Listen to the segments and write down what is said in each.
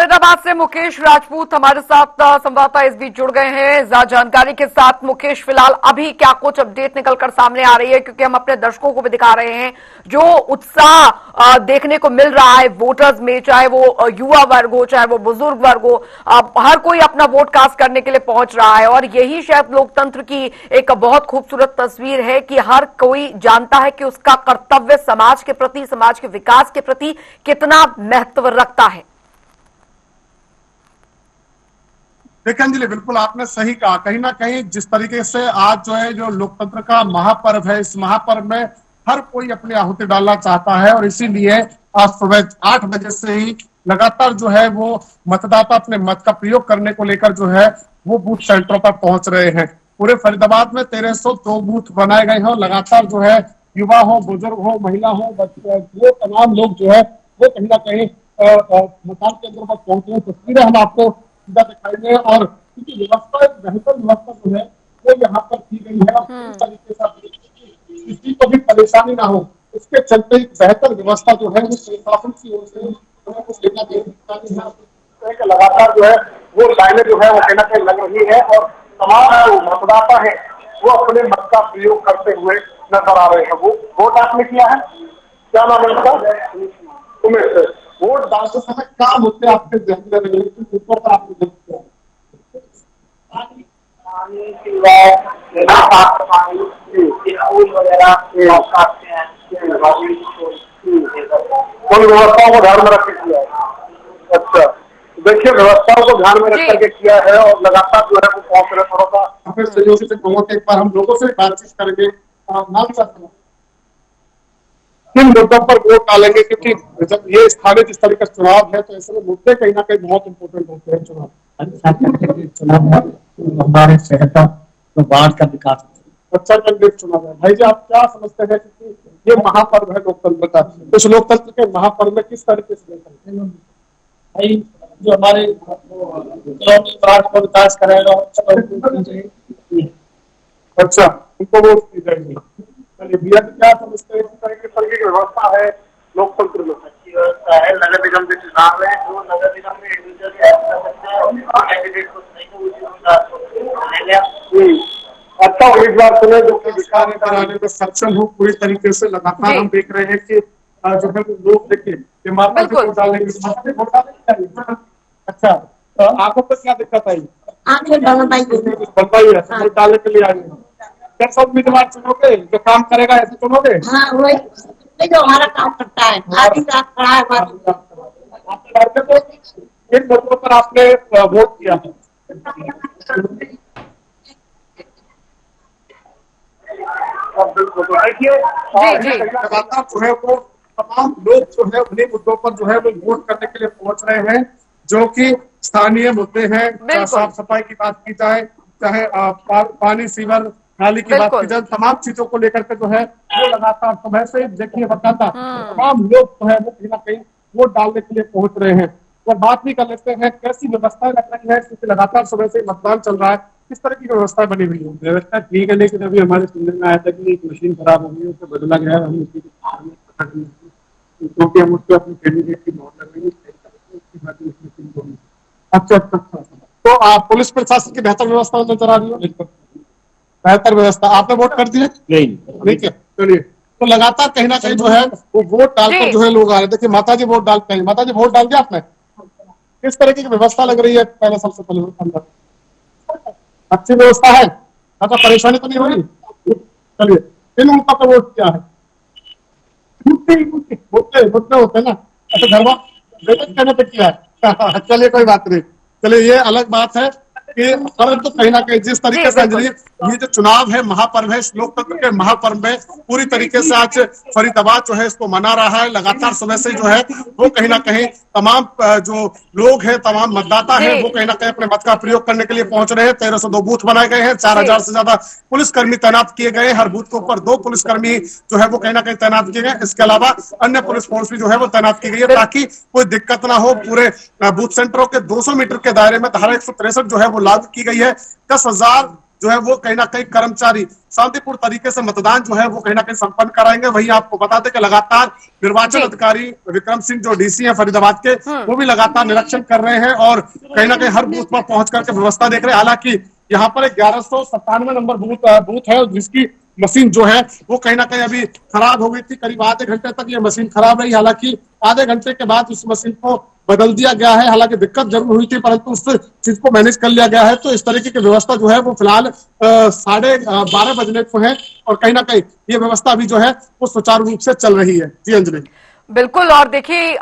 फरीदाबाद से मुकेश राजपूत हमारे साथ संवाददाता इस बीच जुड़ गए हैं ज्यादा जानकारी के साथ। मुकेश, फिलहाल अभी क्या कुछ अपडेट निकलकर सामने आ रही है, क्योंकि हम अपने दर्शकों को भी दिखा रहे हैं जो उत्साह देखने को मिल रहा है वोटर्स में, चाहे वो युवा वर्ग हो चाहे वो बुजुर्ग वर्ग हो, हर कोई अपना वोट कास्ट करने के लिए पहुंच रहा है। और यही शायद लोकतंत्र की एक बहुत खूबसूरत तस्वीर है कि हर कोई जानता है कि उसका कर्तव्य समाज के प्रति, समाज के विकास के प्रति कितना महत्व रखता है। देखिए अंजलि, बिल्कुल आपने सही कहा। कहीं ना कहीं जिस तरीके से आज जो है जो लोकतंत्र का महापर्व है, इस महापर्व में हर कोई अपनी आहुति डालना चाहता है, और इसीलिए आज सुबह 8 बजे से ही लगातार जो है वो मतदाता अपने मत का प्रयोग करने को लेकर जो है वो बूथ सेंटरों पर पहुंच रहे हैं। पूरे फरीदाबाद में 1302 बूथ बनाए गए हैं, और लगातार जो है युवा हो, बुजुर्ग हो, महिला हो, बच्चे, वो तमाम लोग जो है वो कहीं ना कहीं मतदान केंद्रों पर पहुंचे हैं। तस्वीरें हम आपको सीधा दिखाएंगे, और क्योंकि व्यवस्था, एक बेहतर व्यवस्था जो है वो यहाँ पर की गई है, और पूरी तरीके से किसी को भी परेशानी ना हो, इसके चलते एक बेहतर व्यवस्था जो है वो प्रशासन की ओर से लगातार जो है वो लाइनें जो है वो कहीं ना कहीं लग रही है, और तमाम जो मतदाता है वो अपने मत का प्रयोग करते हुए नजर आ रहे हैं। वो वोट आपने किया है, क्या नाम है उसका? उमेश। वोट डालते समय क्या मुद्दे आपके ध्यान में रहे, किस मुद्दों पर आपने ध्यान दिया? पानी की बात, फूल वगैरह काटते हैं, उन व्यवस्थाओं को ध्यान में रख के किया है। अच्छा, देखिए व्यवस्थाओं को ध्यान में रख करके किया है, और लगातार जो है वो पहुंच रहे। थोड़ा सा अपने सहयोगी से एक बार हम लोगों से बातचीत करेंगे। नाम चाहते किन मुद्दों पर वोट डालेंगे, क्योंकि जब ये स्थानीय जिस तरीके से चुनाव है तो ऐसे में मुद्दे कहीं ना कहीं बहुत इंपोर्टेंट होते हैं। चुनाव है हमारे शहर का तो बाढ़ का विकास अच्छा चुनाव है। भाई जी, आप क्या समझते हैं कि ये महापर्व है लोकतंत्र का, उस लोकतंत्र के महापर्व में किस तरीके से भाई जो हमारे बाढ़ का विकास करेगा। अच्छा, उनको वोट दी जाएगी। चलिए भैया, क्या समझते हैं किस तरीके की व्यवस्था है लोकतंत्र में? अच्छी व्यवस्था है। नगर निगम के चुनाव है, जो नगर निगम में इंडिविजुअल ऐड कर सकते हैं, कैंडिडेट को नहीं तो अच्छा उम्मीदवार चुने जो कि विकास कराने में सक्षम हो पूरी तरीके से। लगातार हम देख रहे हैं कि जो है लोग देखिए माता जी वोट डालेंगे। अच्छा, तो आंखों पर क्या दिक्कत आई? आंखें बनवाई है, वोट डालने के लिए आए हैं। क्या सब उम्मीदवार चुनोगे जो काम करेगा ऐसे चुनोगे? हाँ, वही जो हमारा काम करता है, आधी रात खड़ा है। किन मुद्दों पर आपने वोट किया है? बिल्कुल, देखिए लगातार जो है वो तमाम लोग जो है उन्हीं मुद्दों पर जो है वो वोट करने के लिए पहुंच रहे हैं, जो कि स्थानीय मुद्दे हैं। चाहे साफ सफाई की बात की जाए, चाहे पानी, सीवर, नाली की बात की जाए, तमाम चीजों को लेकर के जो है वो लगातार सुबह से देखिए बताता तमाम लोग जो है वो कहीं ना कहीं वोट डालने के लिए पहुंच रहे हैं। और बात भी कर लेते हैं कैसी व्यवस्था लग रही है, क्योंकि लगातार सुबह से मतदान चल रहा है, किस तरह की व्यवस्था बनी हुई है? व्यवस्था ठीक है, लेकिन अभी हमारे सुनने में आया था कि एक मशीन खराब हो गई, उसे बदला गया। हम उसी क्योंकि हम उसको अपने कैंडिडेट की नोट लगेंगे। अच्छा, तो पुलिस प्रशासन की बेहतर व्यवस्था नजर आ रही है। बेहतर व्यवस्था आपने वोट कर दिया? नहीं। चलिए, तो लगातार कहीं ना कहीं जो है वो वोट डालकर जो है लोग आ रहे हैं। देखिए माता जी वोट डालते हैं। माता जी वोट डाल दिया आपने? किस तरीके की व्यवस्था लग रही है? पहले सबसे पहले अंदर अच्छी व्यवस्था है, अच्छा परेशानी तो नहीं हो रही? चलिए, इन उनका तो वोट क्या है? मुद्दे होते हैं ना। अच्छा, घर कहने पे किया है। चलिए कोई बात नहीं, चलिए ये अलग बात है कि तो कहीं ना कहीं जिस तरीके से अंजलि ये जो चुनाव है महापर्व है, इस लोकतंत्र के महापर्व में पूरी तरीके से आज फरीदाबाद जो है इसको मना रहा है। लगातार सुबह से जो है वो कहीं ना कहीं तमाम जो लोग हैं, तमाम मतदाता हैं, वो कहीं ना कहीं अपने मत का प्रयोग करने के लिए पहुंच रहे हैं। 1302 बूथ बनाए गए हैं, 4000 से ज्यादा पुलिसकर्मी तैनात किए गए हैं। हर बूथ के ऊपर 2 पुलिसकर्मी जो है वो कहीं ना कहीं तैनात किए गए। इसके अलावा अन्य पुलिस फोर्स भी जो है वो तैनात की गई है, ताकि कोई दिक्कत ना हो। पूरे बूथ सेंटरों के 200 मीटर के दायरे में धारा 163 जो है वो लागू की गई है। 10,000 जो है वो कहीं ना कहीं कर्मचारी शांतिपूर्ण तरीके से मतदान जो है वो कहीं ना कहीं संपन्न कराएंगे। वहीं आपको बता दें कि लगातार निर्वाचन जी। अधिकारी विक्रम सिंह जो डीसी है फरीदाबाद के, वो भी लगातार निरीक्षण कर रहे हैं और कहीं ना कहीं हर बूथ पर पहुंच करके व्यवस्था देख रहे हैं। हालांकि यहाँ पर 1197 नंबर बूथ है जिसकी मशीन जो है वो कहीं ना कहीं अभी खराब हो गई थी। करीब आधे घंटे तक ये मशीन खराब रही, हालांकि आधे घंटे के बाद उस मशीन को बदल दिया गया है। हालांकि दिक्कत जरूर हुई थी परंतु उस चीज को मैनेज कर लिया गया है। तो इस तरीके की व्यवस्था जो है वो फिलहाल 12:30 बजने को है और कहीं ना कहीं ये व्यवस्था अभी जो है वो सुचारू रूप से चल रही है। जी अंजलि। बिल्कुल। और देखिए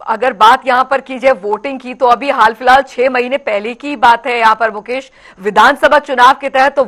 अगर बात यहाँ पर की जाए वोटिंग की, तो अभी हाल फिलहाल 6 महीने पहले की बात है यहाँ पर मुकेश, विधानसभा चुनाव के तहत तो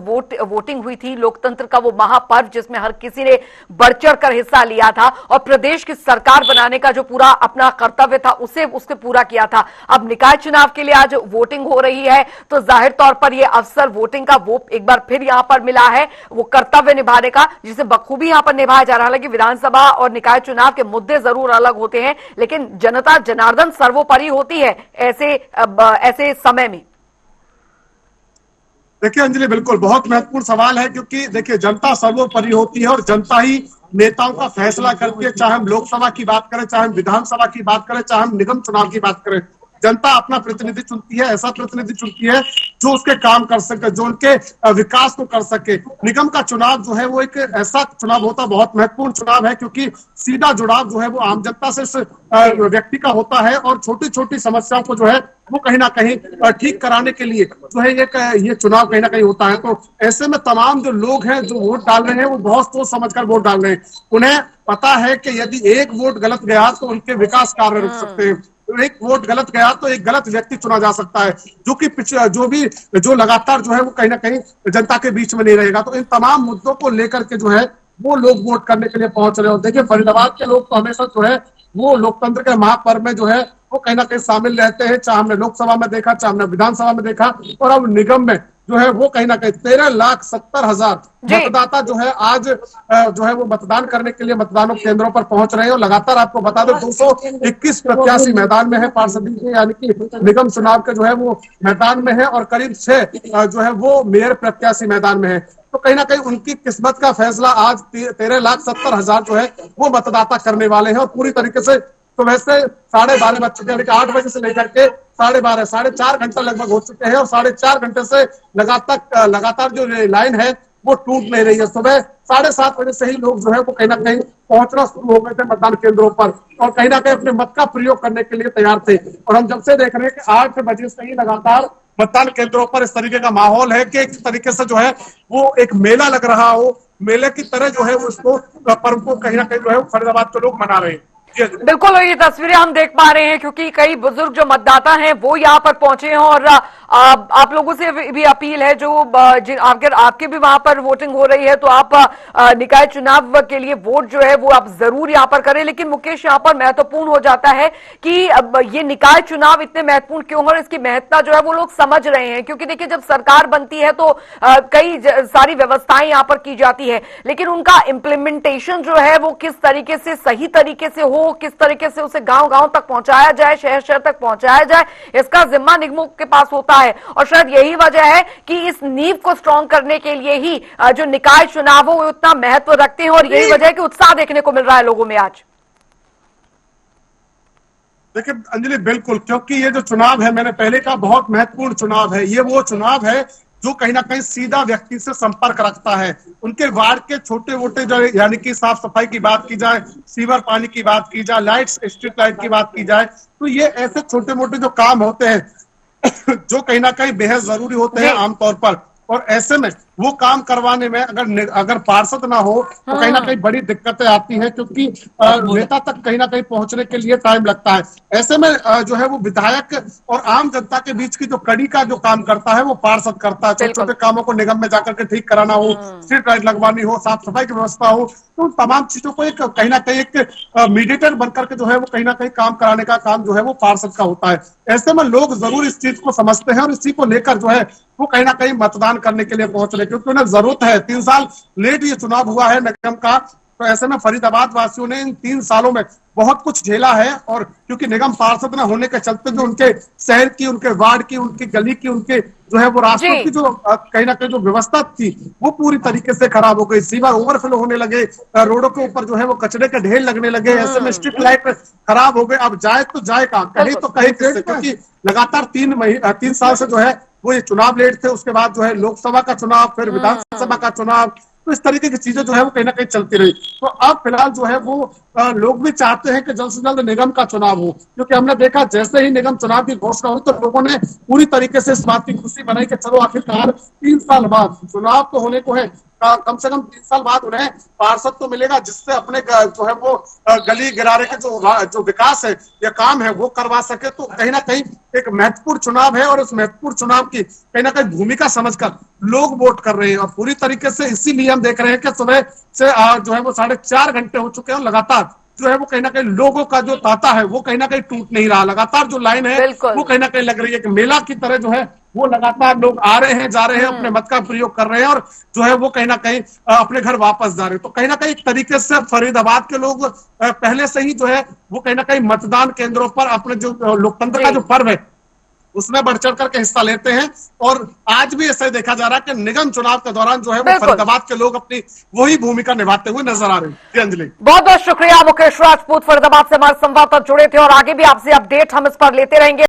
वोटिंग हुई थी। लोकतंत्र का वो महापर्व जिसमें हर किसी ने बढ़ चढ़ कर हिस्सा लिया था और प्रदेश की सरकार बनाने का जो पूरा अपना कर्तव्य था उसके पूरा किया था। अब निकाय चुनाव के लिए आज वोटिंग हो रही है तो जाहिर तौर पर यह अवसर वोटिंग का वो एक बार फिर यहाँ पर मिला है, वो कर्तव्य निभाने का जिसे बखूबी यहाँ पर निभाया जा रहा है। हालांकि विधानसभा और निकाय चुनाव के मुद्दे जरूर अलग होते हैं लेकिन जनता जनार्दन सर्वोपरि होती है ऐसे समय में। देखिए अंजलि, बिल्कुल बहुत महत्वपूर्ण सवाल है क्योंकि देखिए जनता सर्वोपरि होती है और जनता ही नेताओं का फैसला करती है। चाहे हम लोकसभा की बात करें, चाहे हम विधानसभा की बात करें, चाहे हम निगम चुनाव की बात करें, जनता अपना प्रतिनिधि चुनती है, ऐसा प्रतिनिधि चुनती है जो उसके काम कर सके, जो उनके विकास को कर सके। निगम का चुनाव जो है वो एक ऐसा चुनाव होता है, बहुत महत्वपूर्ण चुनाव है क्योंकि सीधा जुड़ाव जो है वो आम जनता से व्यक्ति का होता है और छोटी छोटी समस्याओं को जो है वो कहीं ना कहीं ठीक कराने के लिए जो है ये चुनाव कहीं ना कहीं होता है। तो ऐसे में तमाम जो लोग हैं जो वोट डाल रहे हैं वो बहुत सोच समझकर वोट डाल रहे हैं। उन्हें पता है कि यदि एक वोट गलत गया तो उनके विकास कार्य रुक सकते हैं, एक वोट गलत गया तो एक गलत व्यक्ति चुना जा सकता है जो लगातार जो है वो कहीं ना कहीं जनता के बीच में नहीं रहेगा। तो इन तमाम मुद्दों को लेकर के जो है वो लोग वोट करने के लिए पहुंच रहे हो। देखिए फरीदाबाद के लोग तो हमेशा जो है वो लोकतंत्र के महापर्व में जो है वो कहीं ना कहीं शामिल रहते हैं, चाहे हमने लोकसभा में देखा, चाहे हमने विधानसभा में देखा और अब निगम में जो है वो कहीं ना कहीं 13,70,000 मतदाता जो है आज जो है वो मतदान करने के लिए मतदानों केंद्रों पर पहुंच रहे हैं। और लगातार आपको बता दें 221 प्रत्याशी मैदान में है पार्षदी के, यानी कि निगम चुनाव के जो है वो मैदान में है और करीब 6 जो है वो मेयर प्रत्याशी मैदान में है। तो कहीं ना कहीं उनकी किस्मत का फैसला आज 13,70,000 जो है वो मतदाता करने वाले हैं। और पूरी तरीके से तो वैसे 12:30 बज चुके हैं, 8 बजे से लेकर के 12:30 4.5 घंटा लगभग हो चुके हैं और 4.5 घंटे से लगातार जो लाइन है वो टूट नहीं रही है। सुबह 7:30 बजे से ही लोग जो है वो कहीं ना कहीं पहुंचना शुरू हो गए थे मतदान केंद्रों पर और कहीं ना कहीं अपने मत का प्रयोग करने के लिए तैयार थे। और हम जब से देख रहे हैं कि 8 बजे से ही लगातार मतदान केंद्रों पर इस तरीके का माहौल है कि एक तरीके से जो है वो एक मेला लग रहा हो, मेले की तरह जो है उसको पर्व को कहीं ना कहीं जो है फरीदाबाद के लोग मना रहे हैं। बिल्कुल ये तस्वीरें हम देख पा रहे हैं क्योंकि कई बुजुर्ग जो मतदाता हैं वो यहाँ पर पहुंचे हैं और आप लोगों से भी अपील है जो अगर आपके भी वहां पर वोटिंग हो रही है तो आप निकाय चुनाव के लिए वोट जो है वो आप जरूर यहाँ पर करें। लेकिन मुकेश यहाँ पर महत्वपूर्ण हो जाता है कि अब ये निकाय चुनाव इतने महत्वपूर्ण क्यों है और इसकी महत्ता जो है वो लोग समझ रहे हैं क्योंकि देखिए जब सरकार बनती है तो कई सारी व्यवस्थाएं यहाँ पर की जाती है लेकिन उनका इम्प्लीमेंटेशन जो है वो किस तरीके से सही तरीके से हो, किस तरीके से उसे गांव गांव तक पहुंचाया जाए, शहर शहर तक पहुंचाया जाए, इसका जिम्मा निगमों के पास होता है। और शायद यही वजह है कि इस नींव को स्ट्रांग करने के लिए ही जो निकाय चुनाव वो उतना महत्व रखते हैं और यही वजह है कि उत्साह देखने को मिल रहा है लोगों में आज। देखिए अंजलि, बिल्कुल, क्योंकि ये जो चुनाव है मैंने पहले कहा बहुत महत्वपूर्ण चुनाव है। ये वो चुनाव है जो कहीं ना कहीं सीधा व्यक्ति से संपर्क रखता है। उनके वार्ड के छोटे मोटे जो यानी कि साफ सफाई की बात की जाए, सीवर पानी की बात की जाए, लाइट्स स्ट्रीट लाइट की बात की जाए, तो ये ऐसे छोटे मोटे जो काम होते हैं जो कहीं ना कहीं बेहद जरूरी होते हैं आमतौर पर। और ऐसे में वो काम करवाने में अगर पार्षद ना हो तो कहीं ना कहीं बड़ी दिक्कतें आती हैं क्योंकि नेता तक कहीं ना कहीं पहुंचने के लिए टाइम लगता है। ऐसे में जो है वो विधायक और आम जनता के बीच की जो कड़ी का जो काम करता है वो पार्षद करता है। छोटे छोटे कामों को निगम में जाकर के ठीक कराना हो, स्ट्रीट लाइट लगवानी हो, साफ सफाई की व्यवस्था हो, तो तमाम चीजों को एक कहीं ना कहीं एक मीडिएटर बनकर के जो है वो कहीं ना कहीं काम कराने का काम जो है वो पार्षद का होता है। ऐसे में लोग जरूर इस चीज को समझते हैं और इसी को लेकर जो है वो कहीं ना कहीं मतदान करने के लिए पहुंच रहे क्योंकि उन्हें जरूरत है। 3 साल लेट ये चुनाव हुआ है निगम का, तो ऐसे में फरीदाबाद वासियों ने इन 3 सालों में बहुत कुछ झेला है। और क्योंकि निगम पार्षद न होने के चलते जो उनके शहर की, उनके वार्ड की, उनकी गली की, उनके जो है वो रास्तों जी। की जो कहीं ना कहीं जो व्यवस्था थी वो पूरी तरीके से खराब हो गई। सीवर ओवरफ्लो होने लगे, रोडों के ऊपर जो है वो कचरे के ढेर लगने लगे, ऐसे में स्ट्रीट लाइट खराब हो गए। अब जाए तो जाए कहाँ, कहे तो कहे किससे, क्योंकि लगातार 3 साल से जो है वो ये चुनाव लेट थे। उसके बाद जो है लोकसभा का चुनाव, फिर विधानसभा का चुनाव, तो इस तरीके की चीजें जो है वो कहीं ना कहीं चलती रही। तो अब फिलहाल जो है वो लोग भी चाहते हैं कि जल्द से जल्द निगम का चुनाव हो, क्योंकि हमने देखा जैसे ही निगम चुनाव की घोषणा हुई तो लोगों ने पूरी तरीके से इस बात की खुशी मनाई कि चलो आखिरकार 3 साल बाद चुनाव तो होने को है, कम से कम 3 साल बाद उन्हें पार्षद तो मिलेगा जिससे अपने जो है वो गली गिरारे के जो विकास है या काम है वो करवा सके। तो कहीं ना कहीं एक महत्वपूर्ण चुनाव है और उस महत्वपूर्ण चुनाव की कहीं ना कहीं भूमिका समझकर लोग वोट कर रहे हैं। और पूरी तरीके से इसीलिए हम देख रहे हैं कि सुबह से जो है वो 4.5 घंटे हो चुके हैं और लगातार जो है वो कहीं ना कहीं लोगों का जो तांता है वो कहीं ना कहीं टूट नहीं रहा। लगातार जो लाइन है वो कहीं ना कहीं लग रही है कि मेला की तरह जो है वो लगातार लोग आ रहे हैं, जा रहे हैं, अपने मत का प्रयोग कर रहे हैं और जो है वो कहीं ना कहीं अपने घर वापस जा रहे हैं। तो कहीं ना कहीं एक तरीके से फरीदाबाद के लोग पहले से ही जो है वो कहीं ना कहीं मतदान केंद्रों पर अपने जो लोकतंत्र का जो पर्व है उसमें बढ़ चढ़ करके हिस्सा लेते हैं। और आज भी ऐसा देखा जा रहा है कि निगम चुनाव के दौरान जो है वो फरीदाबाद के लोग अपनी वही भूमिका निभाते हुए नजर आ रहे हैं। जी अंजलि, बहुत बहुत शुक्रिया मुकेश राजपूत, फरीदाबाद से हमारे संवाददाता जुड़े थे और आगे भी आपसे अपडेट हम इस पर लेते रहेंगे।